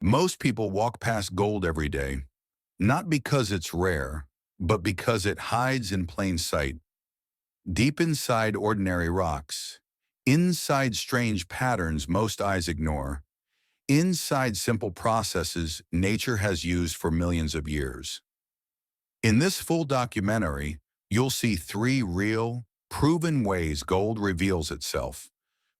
Most people walk past gold every day, not because it's rare, but because it hides in plain sight, deep inside ordinary rocks, inside strange patterns most eyes ignore, inside simple processes nature has used for millions of years. In this full documentary, you'll see three real, proven ways gold reveals itself,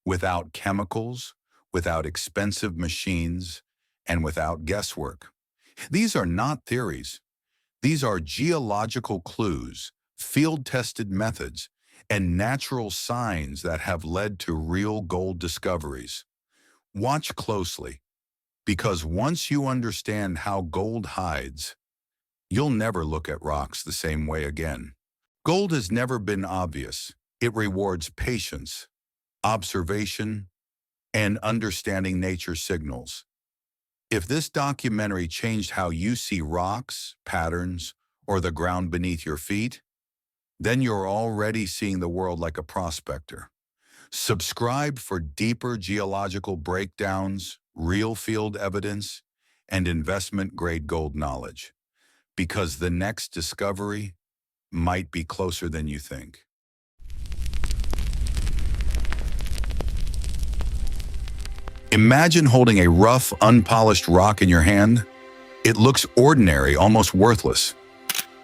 without chemicals, without expensive machines, and without guesswork. These are not theories. These are geological clues, field-tested methods, and natural signs that have led to real gold discoveries. Watch closely, because once you understand how gold hides, you'll never look at rocks the same way again. Gold has never been obvious. It rewards patience, observation, and understanding nature's signals. If this documentary changed how you see rocks, patterns, or the ground beneath your feet, then you're already seeing the world like a prospector. Subscribe for deeper geological breakdowns, real field evidence, and investment-grade gold knowledge, because the next discovery might be closer than you think. Imagine holding a rough, unpolished rock in your hand. It looks ordinary, almost worthless.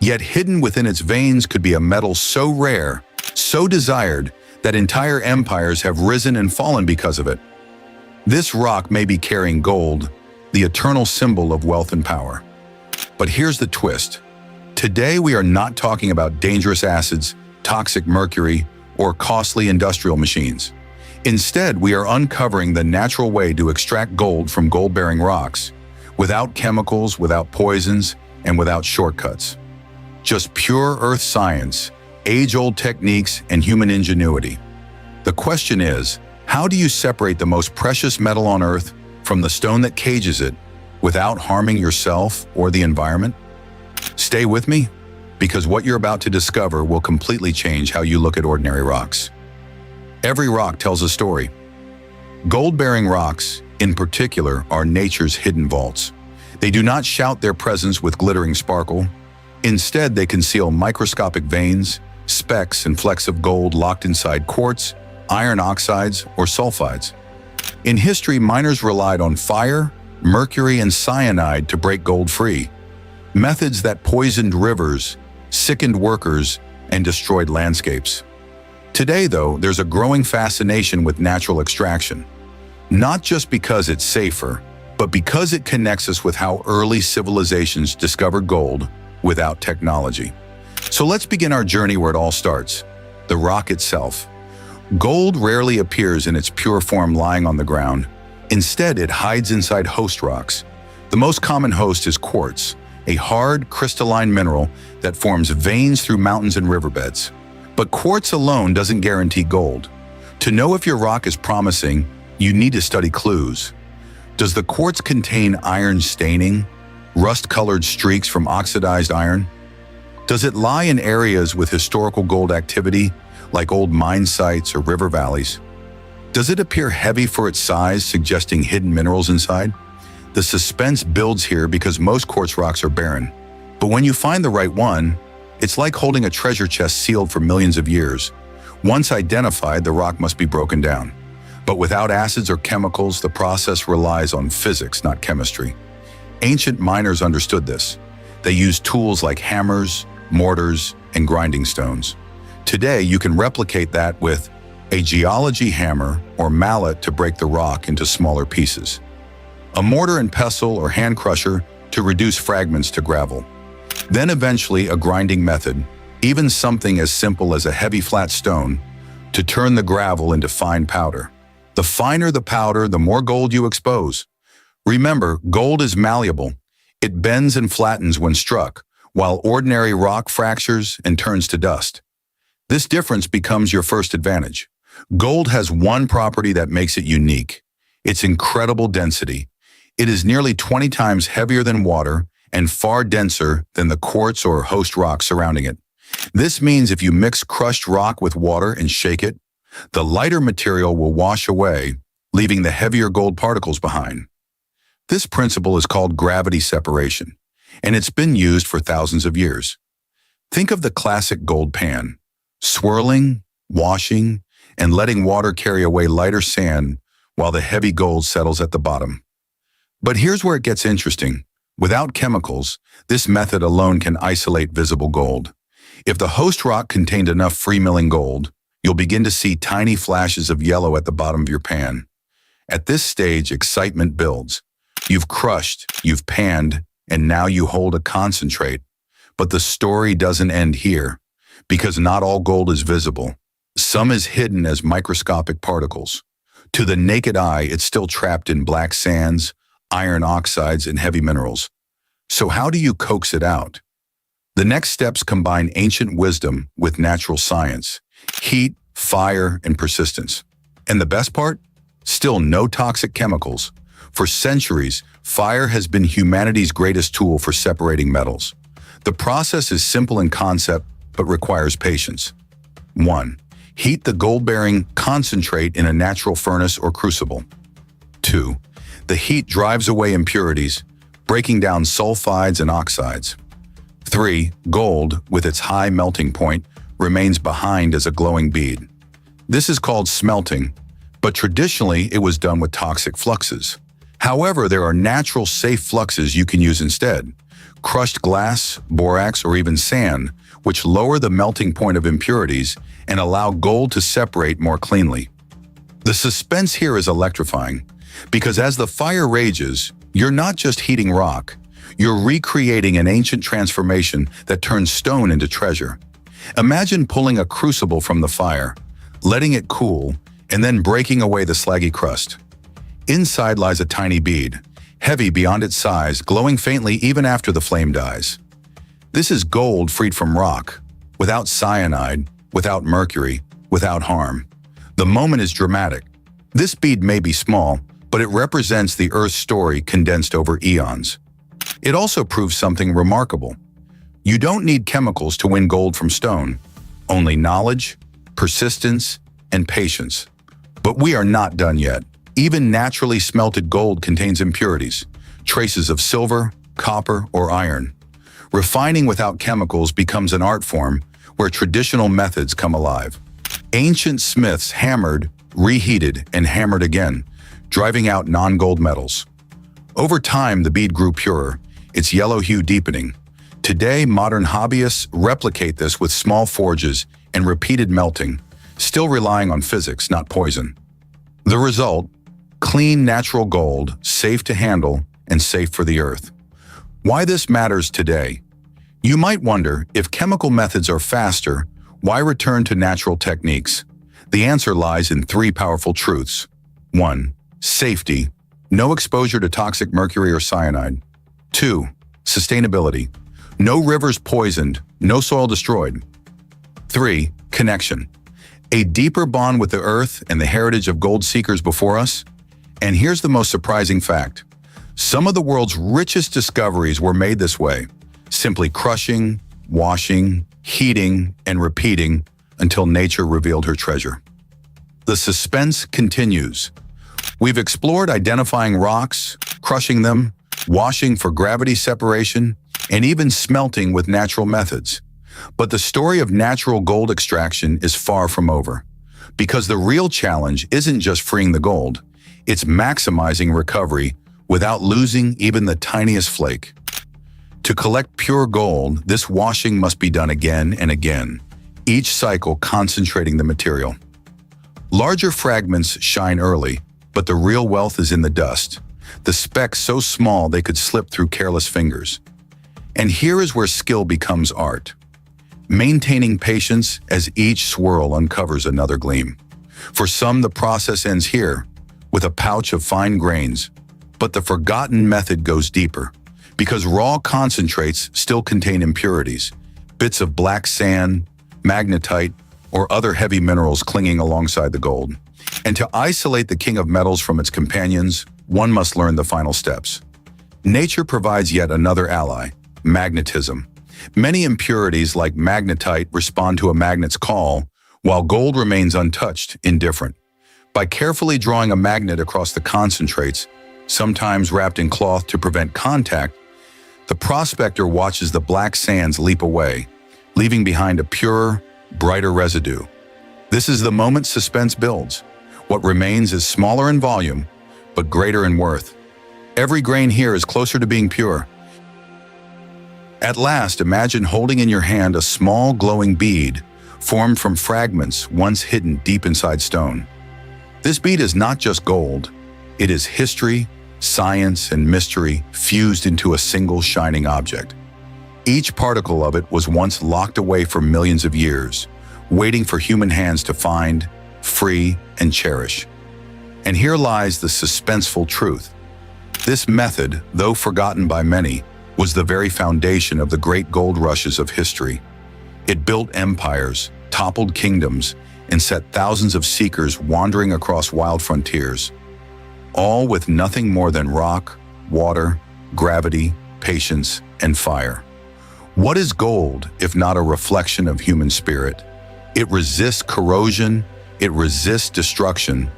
Yet hidden within its veins could be a metal so rare, so desired, that entire empires have risen and fallen because of it. This rock may be carrying gold, the eternal symbol of wealth and power. But here's the twist. Today we are not talking about dangerous acids, toxic mercury, or costly industrial machines. Instead, we are uncovering the natural way to extract gold from gold-bearing rocks, without chemicals, without poisons, and without shortcuts. Just pure earth science, age-old techniques, and human ingenuity. The question is, how do you separate the most precious metal on Earth from the stone that cages it without harming yourself or the environment? Stay with me, because what you're about to discover will completely change how you look at ordinary rocks. Every rock tells a story. Gold-bearing rocks, in particular, are nature's hidden vaults. They do not shout their presence with glittering sparkle. Instead, they conceal microscopic veins, specks and flecks of gold locked inside quartz, iron oxides, or sulfides. In history, miners relied on fire, mercury, and cyanide to break gold free, methods that poisoned rivers, sickened workers, and destroyed landscapes. Today, though, there's a growing fascination with natural extraction, not just because it's safer, but because it connects us with how early civilizations discovered gold without technology. So let's begin our journey where it all starts, the rock itself. Gold rarely appears in its pure form lying on the ground. Instead, it hides inside host rocks. The most common host is quartz, a hard, crystalline mineral that forms veins through mountains and riverbeds. But quartz alone doesn't guarantee gold. To know if your rock is promising, you need to study clues. Does the quartz contain iron staining, rust-colored streaks from oxidized iron? Does it lie in areas with historical gold activity, like old mine sites or river valleys? Does it appear heavy for its size, suggesting hidden minerals inside? The suspense builds here because most quartz rocks are barren. But when you find the right one, it's like holding a treasure chest sealed for millions of years. Once identified, the rock must be broken down. But without acids or chemicals, the process relies on physics, not chemistry. Ancient miners understood this. They used tools like hammers, mortars, and grinding stones. Today, you can replicate that with a geology hammer or mallet to break the rock into smaller pieces, a mortar and pestle or hand crusher to reduce fragments to gravel. Then eventually a grinding method, even something as simple as a heavy flat stone, to turn the gravel into fine powder. The finer the powder, the more gold you expose. Remember, gold is malleable. It bends and flattens when struck, while ordinary rock fractures and turns to dust. This difference becomes your first advantage. Gold has one property that makes it unique: its incredible density. It is nearly 20 times heavier than water and far denser than the quartz or host rock surrounding it. This means if you mix crushed rock with water and shake it, the lighter material will wash away, leaving the heavier gold particles behind. This principle is called gravity separation, and it's been used for thousands of years. Think of the classic gold pan, swirling, washing, and letting water carry away lighter sand while the heavy gold settles at the bottom. But here's where it gets interesting. Without chemicals, this method alone can isolate visible gold. If the host rock contained enough free-milling gold, you'll begin to see tiny flashes of yellow at the bottom of your pan. At this stage, excitement builds. You've crushed, you've panned, and now you hold a concentrate. But the story doesn't end here, because not all gold is visible. Some is hidden as microscopic particles. To the naked eye, it's still trapped in black sands, iron oxides, and heavy minerals. So how do you coax it out? The next steps combine ancient wisdom with natural science, heat, fire, and persistence. And the best part? Still no toxic chemicals. For centuries, fire has been humanity's greatest tool for separating metals. The process is simple in concept, but requires patience. 1. Heat the gold-bearing concentrate in a natural furnace or crucible. 2. The heat drives away impurities, breaking down sulfides and oxides. 3. Gold, with its high melting point, remains behind as a glowing bead. This is called smelting, but traditionally it was done with toxic fluxes. However, there are natural safe fluxes you can use instead. Crushed glass, borax, or even sand, which lower the melting point of impurities and allow gold to separate more cleanly. The suspense here is electrifying, because as the fire rages, you're not just heating rock, you're recreating an ancient transformation that turns stone into treasure. Imagine pulling a crucible from the fire, letting it cool, and then breaking away the slaggy crust. Inside lies a tiny bead, heavy beyond its size, glowing faintly even after the flame dies. This is gold freed from rock, without cyanide, without mercury, without harm. The moment is dramatic. This bead may be small, but it represents the Earth's story condensed over eons. It also proves something remarkable. You don't need chemicals to win gold from stone, only knowledge, persistence, and patience. But we are not done yet. Even naturally smelted gold contains impurities, traces of silver, copper, or iron. Refining without chemicals becomes an art form where traditional methods come alive. Ancient smiths hammered, reheated, and hammered again, driving out non-gold metals. Over time, the bead grew purer, its yellow hue deepening. Today, modern hobbyists replicate this with small forges and repeated melting, still relying on physics, not poison. The result? Clean, natural gold, safe to handle, and safe for the earth. Why this matters today? You might wonder, if chemical methods are faster, why return to natural techniques? The answer lies in 3 powerful truths. 1. Safety. No exposure to toxic mercury or cyanide. 2. Sustainability. No rivers poisoned, no soil destroyed. 3. Connection. A deeper bond with the earth and the heritage of gold seekers before us. And here's the most surprising fact. Some of the world's richest discoveries were made this way, simply crushing, washing, heating, and repeating until nature revealed her treasure. The suspense continues. We've explored identifying rocks, crushing them, washing for gravity separation, and even smelting with natural methods. But the story of natural gold extraction is far from over, because the real challenge isn't just freeing the gold, it's maximizing recovery without losing even the tiniest flake. To collect pure gold, this washing must be done again and again, each cycle concentrating the material. Larger fragments shine early, but the real wealth is in the dust, the specks so small they could slip through careless fingers. And here is where skill becomes art. Maintaining patience as each swirl uncovers another gleam. For some, the process ends here, with a pouch of fine grains, but the forgotten method goes deeper, because raw concentrates still contain impurities, bits of black sand, magnetite, or other heavy minerals clinging alongside the gold. And to isolate the king of metals from its companions, one must learn the final steps. Nature provides yet another ally, magnetism. Many impurities like magnetite respond to a magnet's call, while gold remains untouched, indifferent. By carefully drawing a magnet across the concentrates, sometimes wrapped in cloth to prevent contact, the prospector watches the black sands leap away, leaving behind a purer, brighter residue. This is the moment suspense builds. What remains is smaller in volume, but greater in worth. Every grain here is closer to being pure. At last, imagine holding in your hand a small glowing bead formed from fragments once hidden deep inside stone. This bead is not just gold, it is history, science, and mystery fused into a single shining object. Each particle of it was once locked away for millions of years, waiting for human hands to find, free, and cherish. And here lies the suspenseful truth. This method, though forgotten by many, was the very foundation of the great gold rushes of history. It built empires, toppled kingdoms, and set thousands of seekers wandering across wild frontiers, all with nothing more than rock, water, gravity, patience, and fire. What is gold if not a reflection of human spirit? It resists corrosion, it resists destruction,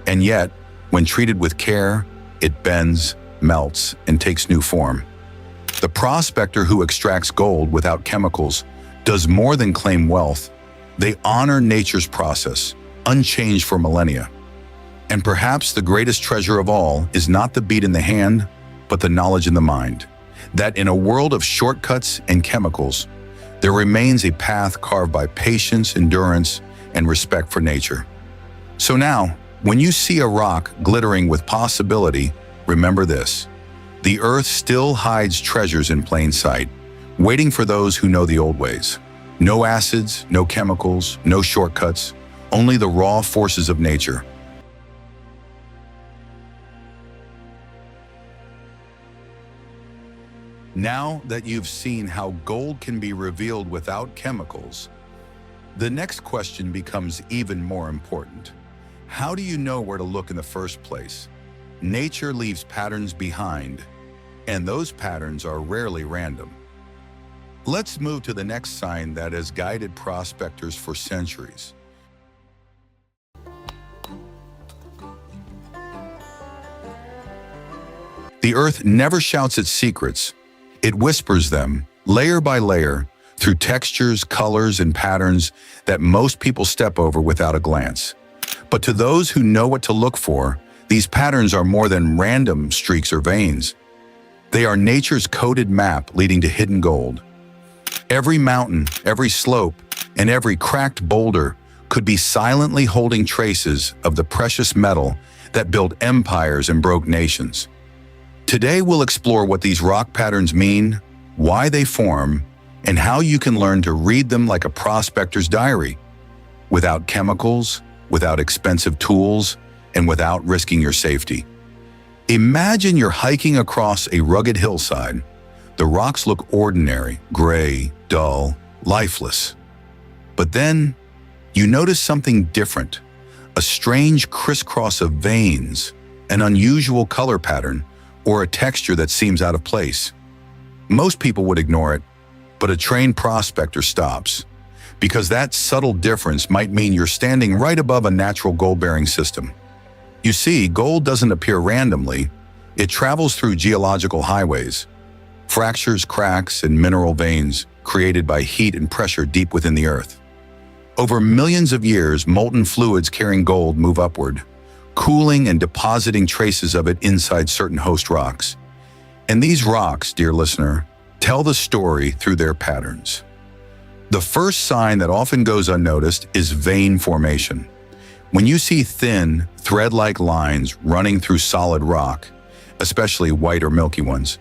and yet, when treated with care, it bends, melts, and takes new form. The prospector who extracts gold without chemicals does more than claim wealth. They honor nature's process, unchanged for millennia. And perhaps the greatest treasure of all is not the bead in the hand, but the knowledge in the mind. That in a world of shortcuts and chemicals, there remains a path carved by patience, endurance, and respect for nature. So now, when you see a rock glittering with possibility, remember this. The earth still hides treasures in plain sight, waiting for those who know the old ways. No acids, no chemicals, no shortcuts, only the raw forces of nature. Now that you've seen how gold can be revealed without chemicals, the next question becomes even more important. How do you know where to look in the first place? Nature leaves patterns behind, and those patterns are rarely random. Let's move to the next sign that has guided prospectors for centuries. The earth never shouts its secrets. It whispers them, layer by layer, through textures, colors, and patterns that most people step over without a glance. But to those who know what to look for, these patterns are more than random streaks or veins. They are nature's coded map leading to hidden gold. Every mountain, every slope, and every cracked boulder could be silently holding traces of the precious metal that built empires and broke nations. Today we'll explore what these rock patterns mean, why they form, and how you can learn to read them like a prospector's diary, without chemicals, without expensive tools, and without risking your safety. Imagine you're hiking across a rugged hillside. The rocks look ordinary, gray, dull, lifeless. But then, you notice something different, a strange crisscross of veins, an unusual color pattern, or a texture that seems out of place. Most people would ignore it, but a trained prospector stops, because that subtle difference might mean you're standing right above a natural gold-bearing system. You see, gold doesn't appear randomly. It travels through geological highways, fractures, cracks, and mineral veins created by heat and pressure deep within the earth. Over millions of years, molten fluids carrying gold move upward, cooling and depositing traces of it inside certain host rocks. And these rocks, dear listener, tell the story through their patterns. The first sign that often goes unnoticed is vein formation. When you see thin, thread-like lines running through solid rock, especially white or milky ones,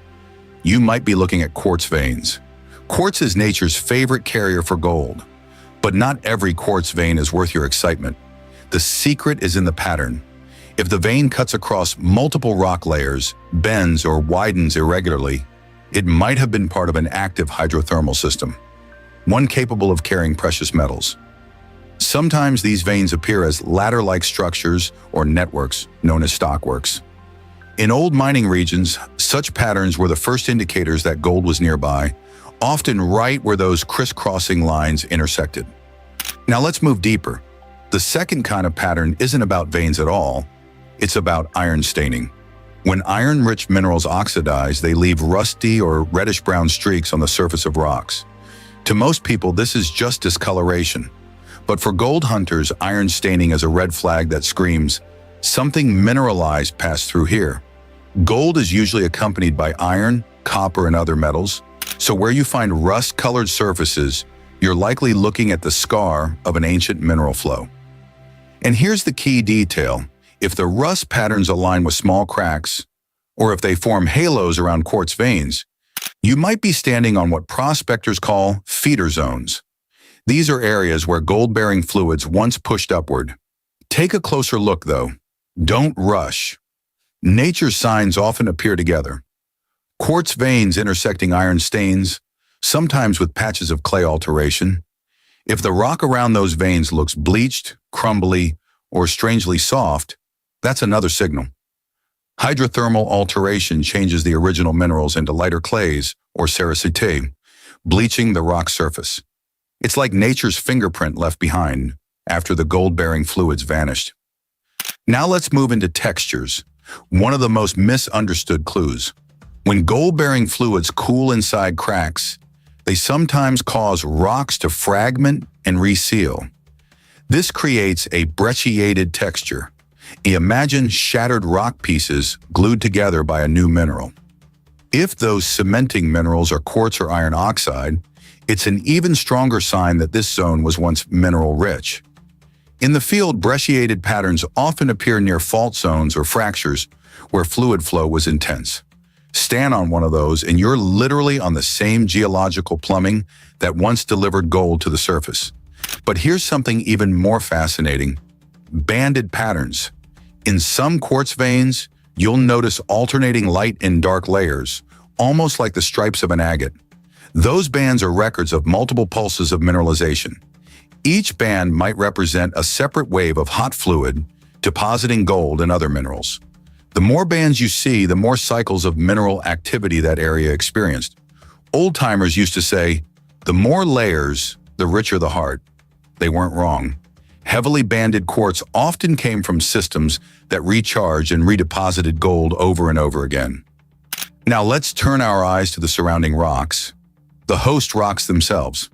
you might be looking at quartz veins. Quartz is nature's favorite carrier for gold, but not every quartz vein is worth your excitement. The secret is in the pattern. If the vein cuts across multiple rock layers, bends or widens irregularly, it might have been part of an active hydrothermal system, one capable of carrying precious metals. Sometimes these veins appear as ladder-like structures or networks known as stockworks. In old mining regions, such patterns were the first indicators that gold was nearby, often right where those crisscrossing lines intersected. Now let's move deeper. The second kind of pattern isn't about veins at all. It's about iron staining. When iron-rich minerals oxidize, they leave rusty or reddish-brown streaks on the surface of rocks. To most people, this is just discoloration. But for gold hunters, iron staining is a red flag that screams, "Something mineralized passed through here." Gold is usually accompanied by iron, copper, and other metals, so where you find rust-colored surfaces, you're likely looking at the scar of an ancient mineral flow. And here's the key detail. If the rust patterns align with small cracks, or if they form halos around quartz veins, you might be standing on what prospectors call feeder zones. These are areas where gold-bearing fluids once pushed upward. Take a closer look, though. Don't rush. Nature's signs often appear together. Quartz veins intersecting iron stains, sometimes with patches of clay alteration. If the rock around those veins looks bleached, crumbly, or strangely soft, that's another signal. Hydrothermal alteration changes the original minerals into lighter clays or sericite, bleaching the rock surface. It's like nature's fingerprint left behind after the gold-bearing fluids vanished. Now let's move into textures, one of the most misunderstood clues. When gold-bearing fluids cool inside cracks, they sometimes cause rocks to fragment and reseal. This creates a brecciated texture. Imagine shattered rock pieces glued together by a new mineral. If those cementing minerals are quartz or iron oxide, it's an even stronger sign that this zone was once mineral-rich. In the field, brecciated patterns often appear near fault zones or fractures where fluid flow was intense. Stand on one of those and you're literally on the same geological plumbing that once delivered gold to the surface. But here's something even more fascinating: banded patterns. In some quartz veins, you'll notice alternating light and dark layers, almost like the stripes of an agate. Those bands are records of multiple pulses of mineralization. Each band might represent a separate wave of hot fluid depositing gold and other minerals. The more bands you see, the more cycles of mineral activity that area experienced. Old-timers used to say, "The more layers, the richer the heart." They weren't wrong. Heavily banded quartz often came from systems that recharged and redeposited gold over and over again. Now let's turn our eyes to the surrounding rocks, the host rocks themselves.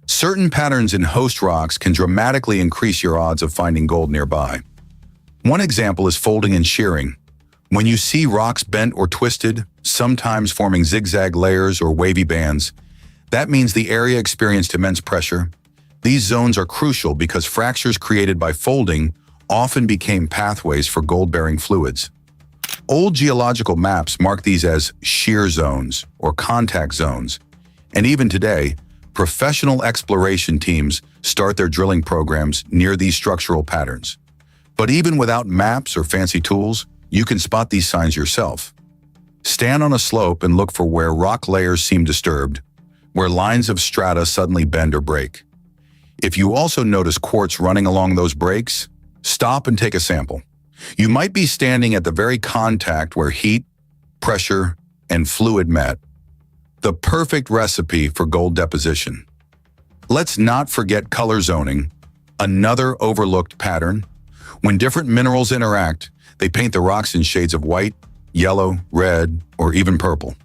Certain patterns in host rocks can dramatically increase your odds of finding gold nearby. One example is folding and shearing. When you see rocks bent or twisted, sometimes forming zigzag layers or wavy bands, that means the area experienced immense pressure. These zones are crucial because fractures created by folding often became pathways for gold-bearing fluids. Old geological maps mark these as shear zones or contact zones, and even today, professional exploration teams start their drilling programs near these structural patterns. But even without maps or fancy tools, you can spot these signs yourself. Stand on a slope and look for where rock layers seem disturbed, where lines of strata suddenly bend or break. If you also notice quartz running along those breaks, stop and take a sample. You might be standing at the very contact where heat, pressure, and fluid met. The perfect recipe for gold deposition. Let's not forget color zoning, another overlooked pattern. When different minerals interact, they paint the rocks in shades of white, yellow, red, or even purple.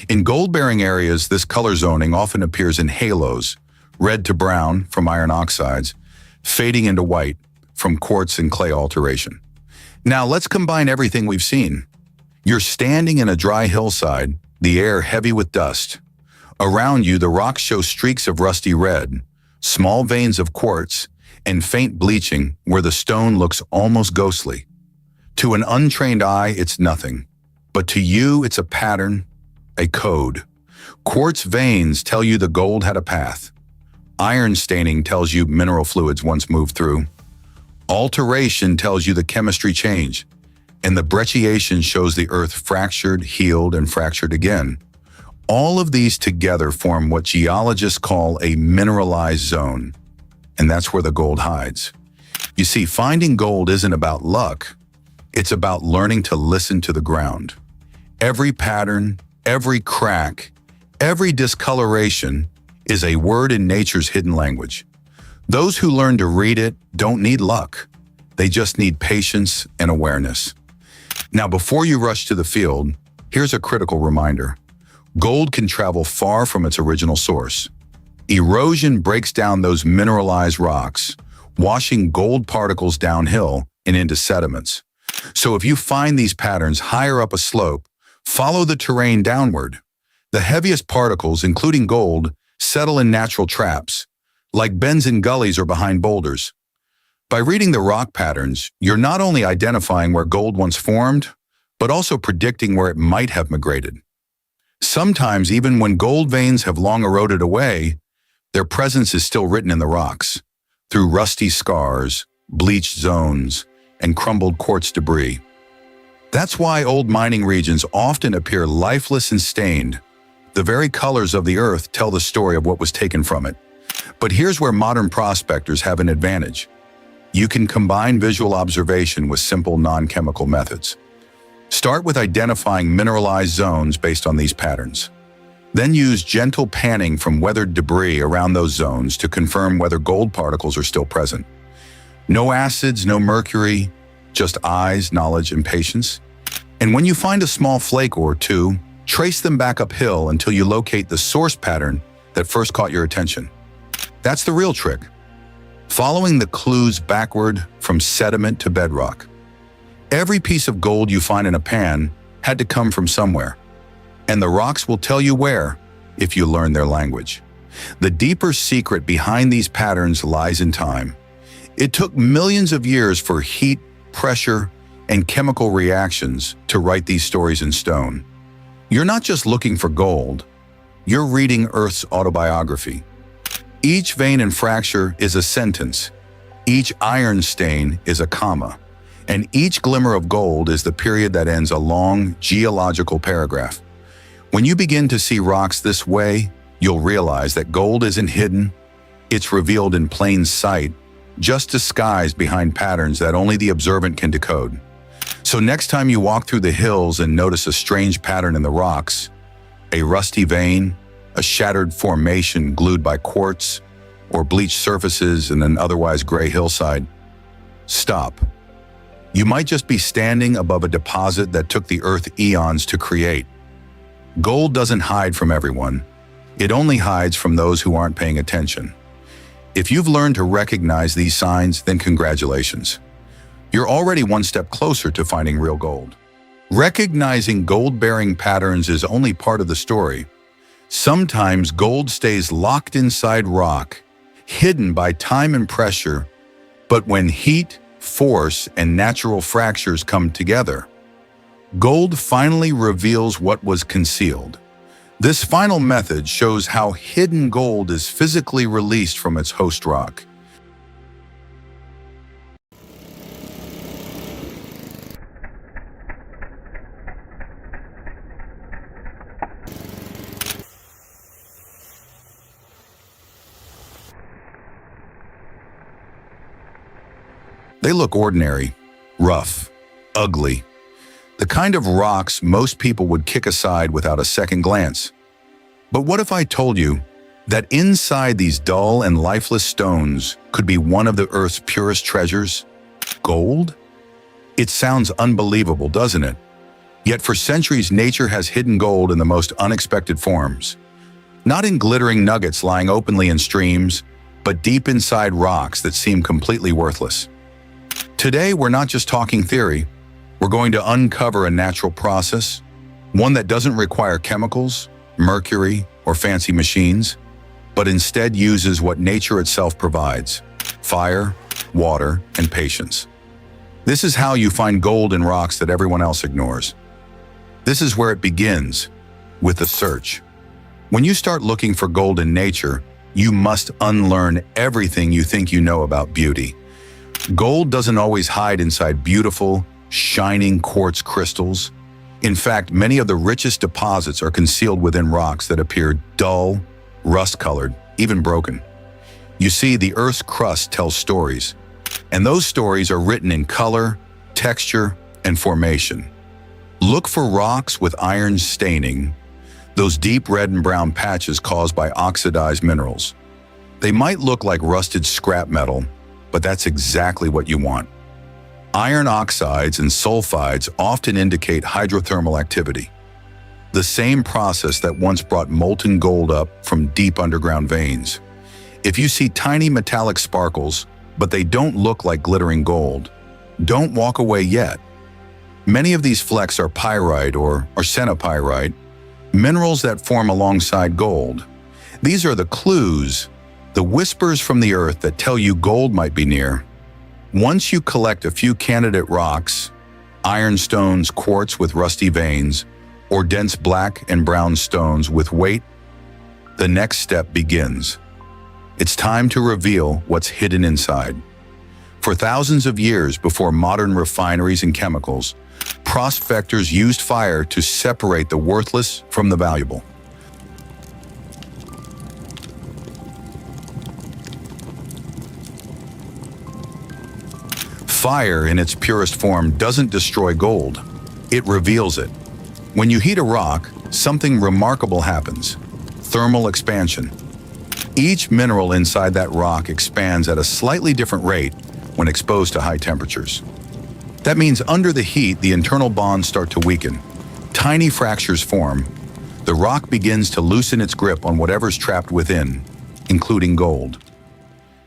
In gold-bearing areas, this color zoning often appears in halos, red to brown from iron oxides, fading into white from quartz and clay alteration. Now let's combine everything we've seen. You're standing in a dry hillside, the air heavy with dust. Around you, the rocks show streaks of rusty red, small veins of quartz, and faint bleaching where the stone looks almost ghostly. To an untrained eye, it's nothing. But to you, it's a pattern, a code. Quartz veins tell you the gold had a path. Iron staining tells you mineral fluids once moved through. Alteration tells you the chemistry changed. And the brecciation shows the earth fractured, healed, and fractured again. All of these together form what geologists call a mineralized zone. And that's where the gold hides. You see, finding gold isn't about luck. It's about learning to listen to the ground. Every pattern, every crack, every discoloration is a word in nature's hidden language. Those who learn to read it don't need luck. They just need patience and awareness. Now, before you rush to the field, here's a critical reminder. Gold can travel far from its original source. Erosion breaks down those mineralized rocks, washing gold particles downhill and into sediments. So if you find these patterns higher up a slope, follow the terrain downward. The heaviest particles, including gold, settle in natural traps, like bends in gullies or behind boulders. By reading the rock patterns, you're not only identifying where gold once formed, but also predicting where it might have migrated. Sometimes, even when gold veins have long eroded away, their presence is still written in the rocks, through rusty scars, bleached zones, and crumbled quartz debris. That's why old mining regions often appear lifeless and stained. The very colors of the earth tell the story of what was taken from it. But here's where modern prospectors have an advantage. You can combine visual observation with simple non-chemical methods. Start with identifying mineralized zones based on these patterns. Then use gentle panning from weathered debris around those zones to confirm whether gold particles are still present. No acids, no mercury, just eyes, knowledge, and patience. And when you find a small flake or two, trace them back uphill until you locate the source pattern that first caught your attention. That's the real trick. Following the clues backward from sediment to bedrock. Every piece of gold you find in a pan had to come from somewhere, and the rocks will tell you where if you learn their language. The deeper secret behind these patterns lies in time. It took millions of years for heat, pressure, and chemical reactions to write these stories in stone. You're not just looking for gold, you're reading Earth's autobiography. Each vein and fracture is a sentence, each iron stain is a comma, and each glimmer of gold is the period that ends a long geological paragraph. When you begin to see rocks this way, you'll realize that gold isn't hidden, it's revealed in plain sight, just disguised behind patterns that only the observant can decode. So next time you walk through the hills and notice a strange pattern in the rocks, a rusty vein, a shattered formation glued by quartz, or bleached surfaces in an otherwise gray hillside, stop. You might just be standing above a deposit that took the earth eons to create. Gold doesn't hide from everyone. It only hides from those who aren't paying attention. If you've learned to recognize these signs, then congratulations. You're already one step closer to finding real gold. Recognizing gold-bearing patterns is only part of the story. Sometimes gold stays locked inside rock, hidden by time and pressure, but when heat, force, and natural fractures come together, gold finally reveals what was concealed. This final method shows how hidden gold is physically released from its host rock. They look ordinary, rough, ugly, the kind of rocks most people would kick aside without a second glance. But what if I told you that inside these dull and lifeless stones could be one of the Earth's purest treasures? Gold? It sounds unbelievable, doesn't it? Yet for centuries, nature has hidden gold in the most unexpected forms. Not in glittering nuggets lying openly in streams, but deep inside rocks that seem completely worthless. Today, we're not just talking theory. We're going to uncover a natural process, one that doesn't require chemicals, mercury, or fancy machines, but instead uses what nature itself provides: fire, water, and patience. This is how you find gold in rocks that everyone else ignores. This is where it begins, with the search. When you start looking for gold in nature, you must unlearn everything you think you know about beauty. Gold doesn't always hide inside beautiful, shining quartz crystals. In fact, many of the richest deposits are concealed within rocks that appear dull, rust-colored, even broken. You see, the Earth's crust tells stories, and those stories are written in color, texture, and formation. Look for rocks with iron staining, those deep red and brown patches caused by oxidized minerals. They might look like rusted scrap metal, but that's exactly what you want. Iron oxides and sulfides often indicate hydrothermal activity, the same process that once brought molten gold up from deep underground veins. If you see tiny metallic sparkles, but they don't look like glittering gold, don't walk away yet. Many of these flecks are pyrite or arsenopyrite, minerals that form alongside gold. These are the clues, the whispers from the earth that tell you gold might be near. Once you collect a few candidate rocks, ironstones, quartz with rusty veins, or dense black and brown stones with weight, the next step begins. It's time to reveal what's hidden inside. For thousands of years before modern refineries and chemicals, prospectors used fire to separate the worthless from the valuable. Fire, in its purest form, doesn't destroy gold. It reveals it. When you heat a rock, something remarkable happens: thermal expansion. Each mineral inside that rock expands at a slightly different rate when exposed to high temperatures. That means under the heat, the internal bonds start to weaken. Tiny fractures form. The rock begins to loosen its grip on whatever's trapped within, including gold.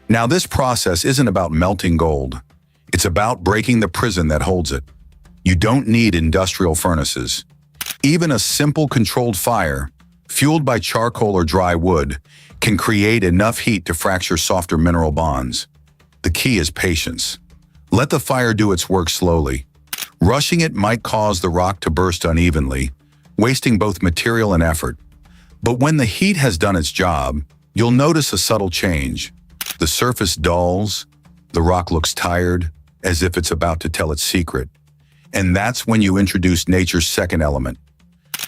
Now, this process isn't about melting gold. It's about breaking the prison that holds it. You don't need industrial furnaces. Even a simple controlled fire, fueled by charcoal or dry wood, can create enough heat to fracture softer mineral bonds. The key is patience. Let the fire do its work slowly. Rushing it might cause the rock to burst unevenly, wasting both material and effort. But when the heat has done its job, you'll notice a subtle change. The surface dulls, the rock looks tired, as if it's about to tell its secret. And that's when you introduce nature's second element.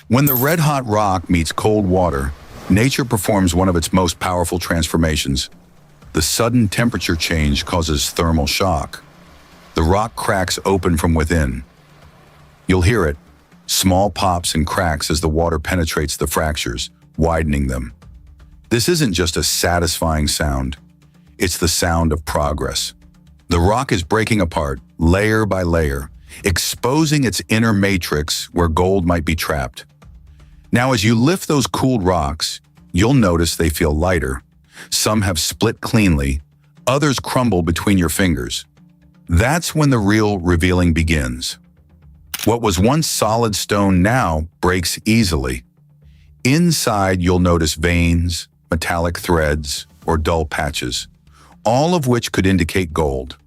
When the red-hot rock meets cold water, nature performs one of its most powerful transformations. The sudden temperature change causes thermal shock. The rock cracks open from within. You'll hear it, small pops and cracks as the water penetrates the fractures, widening them. This isn't just a satisfying sound. It's the sound of progress. The rock is breaking apart, layer by layer, exposing its inner matrix where gold might be trapped. Now, as you lift those cooled rocks, you'll notice they feel lighter. Some have split cleanly, others crumble between your fingers. That's when the real revealing begins. What was once solid stone now breaks easily. Inside, you'll notice veins, metallic threads, or dull patches, all of which could indicate gold.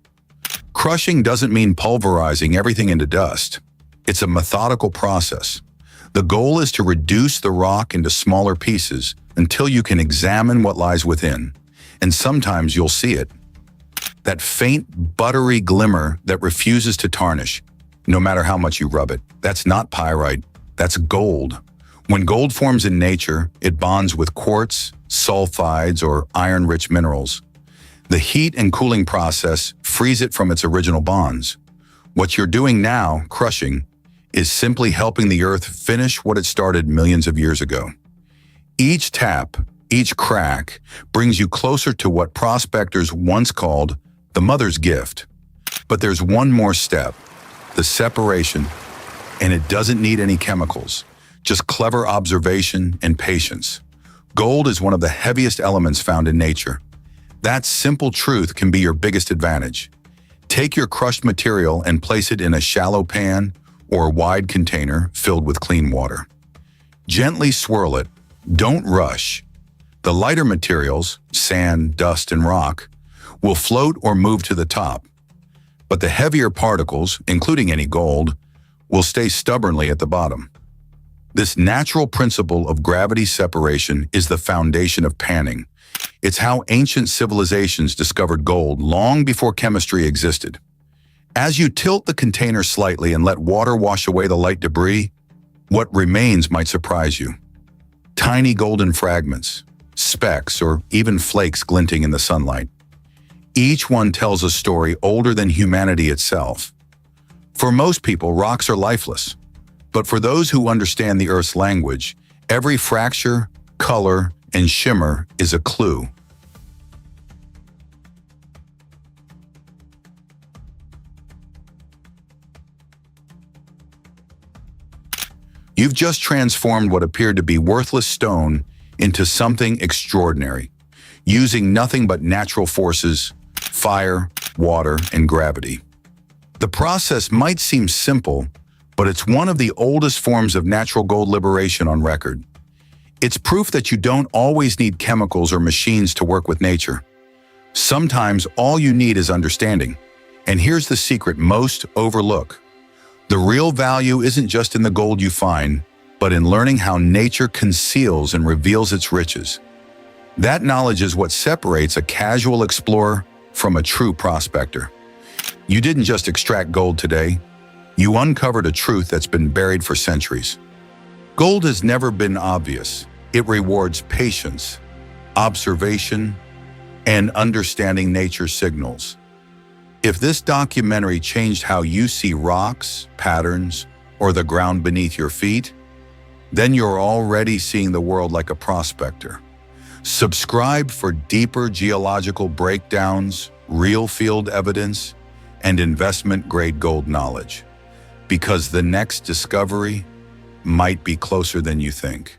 Crushing doesn't mean pulverizing everything into dust. It's a methodical process. The goal is to reduce the rock into smaller pieces until you can examine what lies within, and sometimes you'll see it. That faint, buttery glimmer that refuses to tarnish, no matter how much you rub it. That's not pyrite, that's gold. When gold forms in nature, it bonds with quartz, sulfides, or iron-rich minerals. The heat and cooling process frees it from its original bonds. What you're doing now, crushing, is simply helping the earth finish what it started millions of years ago. Each tap, each crack, brings you closer to what prospectors once called the mother's gift. But there's one more step, the separation, and it doesn't need any chemicals, just clever observation and patience. Gold is one of the heaviest elements found in nature. That simple truth can be your biggest advantage. Take your crushed material and place it in a shallow pan or a wide container filled with clean water. Gently swirl it. Don't rush. The lighter materials, sand, dust, and rock, will float or move to the top. But the heavier particles, including any gold, will stay stubbornly at the bottom. This natural principle of gravity separation is the foundation of panning. It's how ancient civilizations discovered gold long before chemistry existed. As you tilt the container slightly and let water wash away the light debris, what remains might surprise you. Tiny golden fragments, specks, or even flakes glinting in the sunlight. Each one tells a story older than humanity itself. For most people, rocks are lifeless. But for those who understand the Earth's language, every fracture, color, and shimmer is a clue. You've just transformed what appeared to be worthless stone into something extraordinary, using nothing but natural forces, fire, water, and gravity. The process might seem simple, but it's one of the oldest forms of natural gold liberation on record. It's proof that you don't always need chemicals or machines to work with nature. Sometimes all you need is understanding. And here's the secret most overlook. The real value isn't just in the gold you find, but in learning how nature conceals and reveals its riches. That knowledge is what separates a casual explorer from a true prospector. You didn't just extract gold today, you uncovered a truth that's been buried for centuries. Gold has never been obvious. It rewards patience, observation, and understanding nature's signals. If this documentary changed how you see rocks, patterns, or the ground beneath your feet, then you're already seeing the world like a prospector. Subscribe for deeper geological breakdowns, real field evidence, and investment-grade gold knowledge. Because the next discovery might be closer than you think.